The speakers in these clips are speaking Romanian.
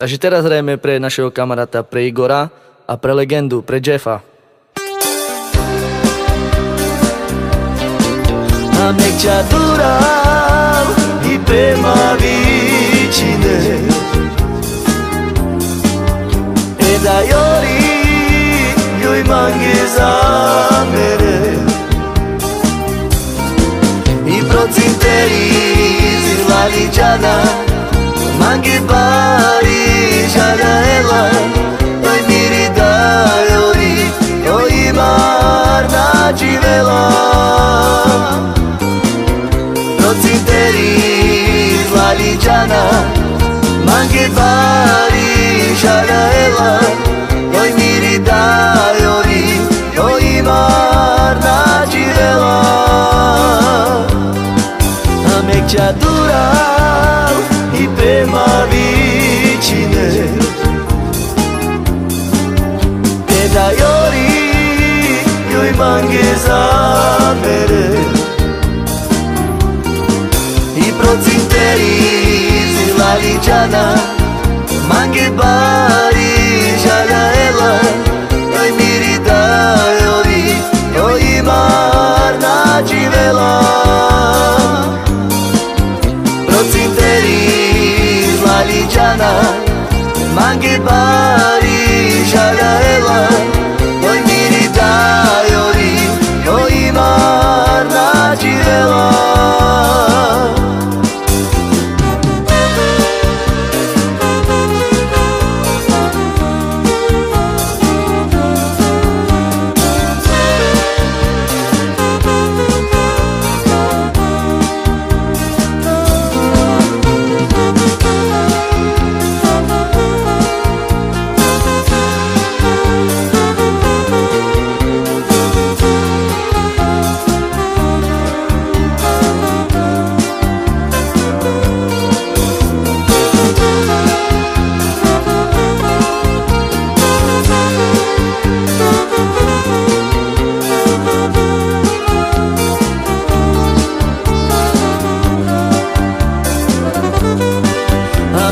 Takže teraz hrajeme pre našeho kamaráta, pre Igora a pre legendu, pre Jeffa. A nech ťa durám i prema vicine e da iori joj mange zamere i procinteri zilali džana mange bari žaga ela oj miri da iori oj marna živela procinteri zlali džana mange bari žaga ela oj miri da iori oj marna živela a nek ťa durám i prema vicine e da iori joj mange zamere i procinteri zilali džana mange bari žaga ela oj miri da iori oj marna živela procinteri zlali džana mange bari žaga ela oj miri da iori oj marna živela.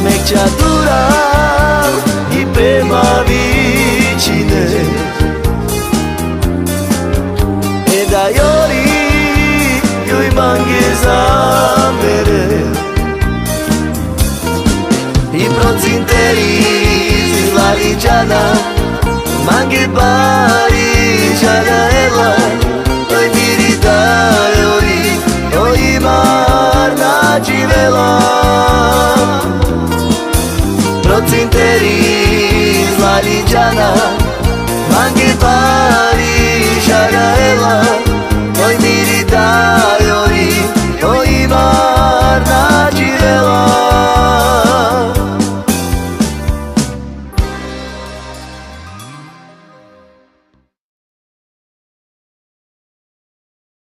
Nek ťa durám i prema vicine e da iori joj mange zamere i procinteri zilali džana mange bari žaga ela oj miri da iori oj marna živela procinteri zlali džana mange bari